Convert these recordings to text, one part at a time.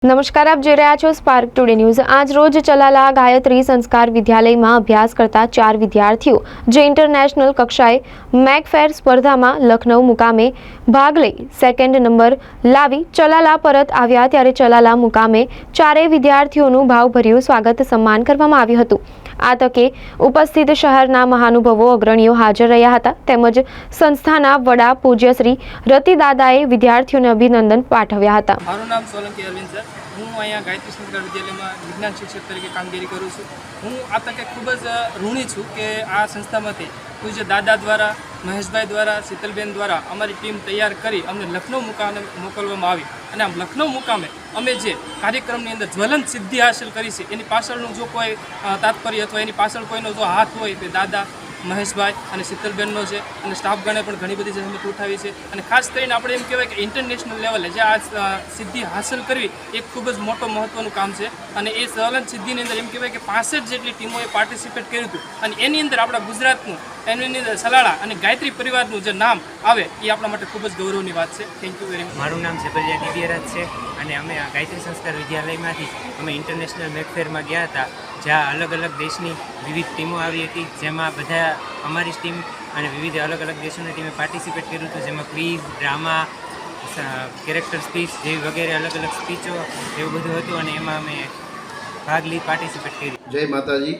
નમસ્કાર, આપ જોઈ રહ્યા છો સ્પાર્ક ટુડે ન્યૂઝ। આજ રોજ ચલાલા ગાયત્રી સંસ્કાર વિદ્યાલયમાં અભ્યાસ કરતા 4 વિદ્યાર્થીઓ જે ઇન્ટરનેશનલ કક્ષાએ મેકફેર સ્પર્ધામાં લખનઉ મુકામે ભાગ લઈ સેકન્ડ નંબર લાવી ચલાલા પરત આવ્યા ત્યારે ચલાલા મુકામે ચારેય વિદ્યાર્થીઓનું ભાવભર્યું સ્વાગત સન્માન કરવામાં આવ્યું હતું। આ તકે ઉપસ્થિત શહેરના મહાનુભાવો અગ્રણીઓ હાજર રહ્યા હતા તેમજ સંસ્થાના વડા પૂજ્ય શ્રી રતિદાદાએ વિદ્યાર્થીઓને અભિનંદન પાઠવ્યા હતા। મારું નામ સોલંકી અરવિંદ સર, હું અહીંયા ગાયત્રી સંસ્કાર વિદ્યાલયમાં વિજ્ઞાન શિક્ષક તરીકે કામગીરી કરું છું। હું આ તકે ખૂબ જ ઋણી છું કે આ સંસ્થામાંથી પૂજ્ય દાદા દ્વારા, મહેશભાઈ દ્વારા, શીતલબેન દ્વારા અમારી ટીમ તૈયાર કરી અમને લખનઉ મુકામે મોકલવામાં આવી અને આમ લખનઉ મુકામે અમે જે કાર્યક્રમની અંદર જ્વલંત સિદ્ધિ હાંસલ કરી છે એની પાછળનું જો કોઈ તાત્પર્ય અથવા એની પાછળ કોઈનો જો હાથ હોય તે દાદા, મહેશભાઈ અને શીતલબેનનો છે અને સ્ટાફગણે પણ ઘણી બધી જહેમત ઉઠાવી છે અને ખાસ કરીને આપણે એમ કહેવાય કે ઇન્ટરનેશનલ લેવલે જે આ સિદ્ધિ હાંસલ કરવી એ ખૂબ જ મોટો મહત્ત્વનું કામ છે અને એ જ્વલંત સિદ્ધિની અંદર એમ કહેવાય કે 65 જેટલી ટીમોએ પાર્ટિસિપેટ કર્યું હતું અને એની અંદર આપણા ગુજરાતનું એની અંદર સલાળા અને ગાયત્રી પરિવારનું જે નામ આવે એ આપણા માટે ખૂબ જ ગૌરવની વાત છે। Thank you very much. મારું નામ સેબલિયા દિવ્યરાજ છે અને અમે આ ગાયત્રી સંસ્કાર વિદ્યાલયમાંથી અમે ઇન્ટરનેશનલ મેકફેરમાં ગયા હતા જ્યાં અલગ અલગ દેશની વિવિધ ટીમો આવી હતી જેમાં બધા અમારી ટીમ અને વિવિધ અલગ અલગ દેશોની ટીમે પાર્ટિસિપેટ કર્યું હતું જેમાં ક્વિઝ, ડ્રામા, કેરેક્ટર સ્પીચ જેવી વગેરે અલગ અલગ સ્પીચો એવું બધું હતું અને એમાં અમે ભાગ લઈ પાર્ટિસિપેટ કરી। જય માતાજી।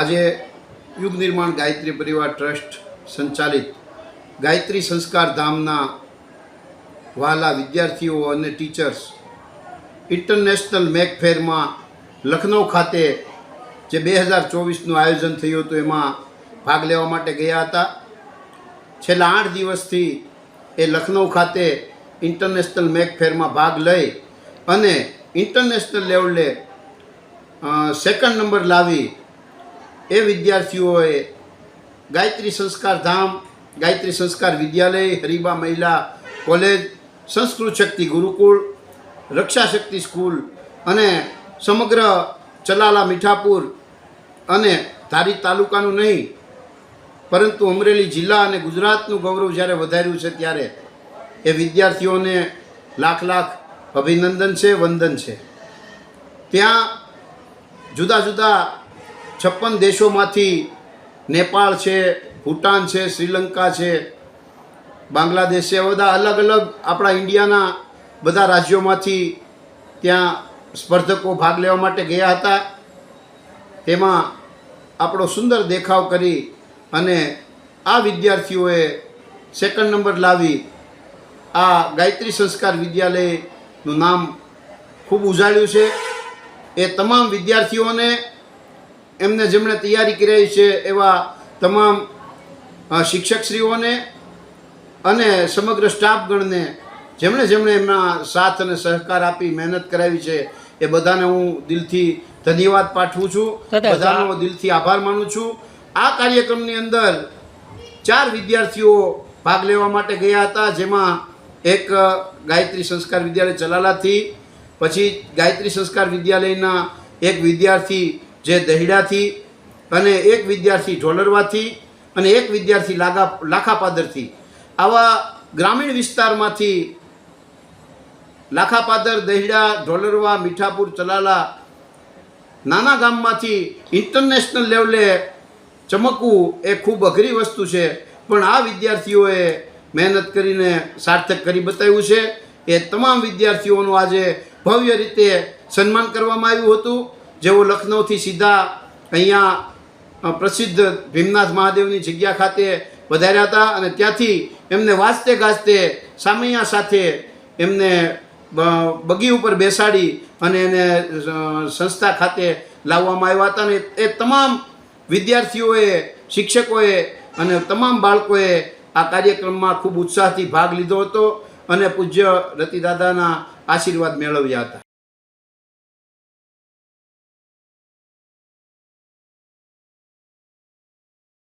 આજે યુગ નિર્માણ ગાયત્રી પરિવાર ટ્રસ્ટ સંચાલિત ગાયત્રી સંસ્કાર ધામના વહાલા વિદ્યાર્થીઓ અને ટીચર્સ ઇન્ટરનેશનલ મેકફેરમાં લખનઉ ખાતે જે 2024નું આયોજન થયું હતું એમાં ભાગ લેવા માટે ગયા હતા। છેલ્લા 8 દિવસથી એ લખનઉ ખાતે ઇન્ટરનેશનલ મેકફેરમાં ભાગ લઈ અને ઇન્ટરનેશનલ લેવલે સેકન્ડ નંબર લાવી એ વિદ્યાર્થીઓએ ગાયત્રી સંસ્કાર ધામ, ગાયત્રી સંસ્કાર વિદ્યાલય, હરિબા મહિલા કોલેજ, સંસ્કૃત શક્તિ ગુરુકુળ, રક્ષા શક્તિ સ્કૂલ અને સમગ્ર ચલાલા મીઠાપુર અને ધારી તાલુકાનું નહીં પરંતુ અમરેલી જિલ્લા અને ગુજરાતનું ગૌરવ જ્યારે વધાર્યું છે ત્યારે એ વિદ્યાર્થીઓને લાખ લાખ અભિનંદન છે, વંદન છે। ત્યાં જુદા જુદા 56 દેશોમાંથી નેપાળ છે, ભૂટાન છે, શ્રીલંકા છે, બાંગ્લાદેશ છે, બધા અલગ અલગ આપણા ઇન્ડિયાના બધા રાજ્યોમાંથી ત્યાં સ્પર્ધકો ભાગ લેવા માટે ગયા હતા। તેમાં આપણો સુંદર દેખાવ કરી અને આ વિદ્યાર્થીઓએ સેકન્ડ નંબર લાવી આ ગાયત્રી સંસ્કાર વિદ્યાલયનું નામ ખૂબ ઉજાળ્યું છે। એ તમામ વિદ્યાર્થીઓને એમને જેમણે તૈયારી કરી છે એવા તમામ શિક્ષકશ્રીઓને અને સમગ્ર સ્ટાફગણને જેમણે એમના સાથ અને સહકાર આપી મહેનત કરાવી છે એ બધાને હું દિલથી ધન્યવાદ પાઠવું છું, બધાનો દિલથી આભાર માનું છું। આ કાર્યક્રમની અંદર 4 વિદ્યાર્થીઓ ભાગ લેવા માટે ગયા હતા જેમાં એક ગાયત્રી સંસ્કાર વિદ્યાલય ચલાલાથી, પછી ગાયત્રી સંસ્કાર વિદ્યાલયના એક વિદ્યાર્થી જે દહીડાથી અને એક વિદ્યાર્થી ઢોલરવાથી અને એક વિદ્યાર્થી લાખાપાદરથી। આવા ગ્રામીણ વિસ્તારમાંથી લાખાપાદર, દહીડા, ઢોલરવા, મીઠાપુર, ચલાલા નાના ગામમાંથી ઇન્ટરનેશનલ લેવલે ચમકવું એ ખૂબ અઘરી વસ્તુ છે પણ આ વિદ્યાર્થીઓએ મહેનત કરીને સાર્થક કરી બતાવ્યું છે। એ તમામ વિદ્યાર્થીઓનું આજે ભવ્ય રીતે સન્માન કરવામાં આવ્યું હતું જેઓ લખનઉથી સીધા અહીંયા પ્રસિદ્ધ ભીમનાથ મહાદેવની જગ્યા ખાતે વધાર્યા હતા અને ત્યાંથી એમને વાજતે ગાજતે સામૈયા સાથે એમને બગી ઉપર બેસાડી અને એને સંસ્થા ખાતે લાવવામાં આવ્યા હતા અને એ તમામ વિદ્યાર્થીઓએ, શિક્ષકોએ અને તમામ બાળકોએ આ કાર્યક્રમમાં ખૂબ ઉત્સાહથી ભાગ લીધો હતો અને પૂજ્ય રતિદાદાના આશીર્વાદ મેળવ્યા હતા।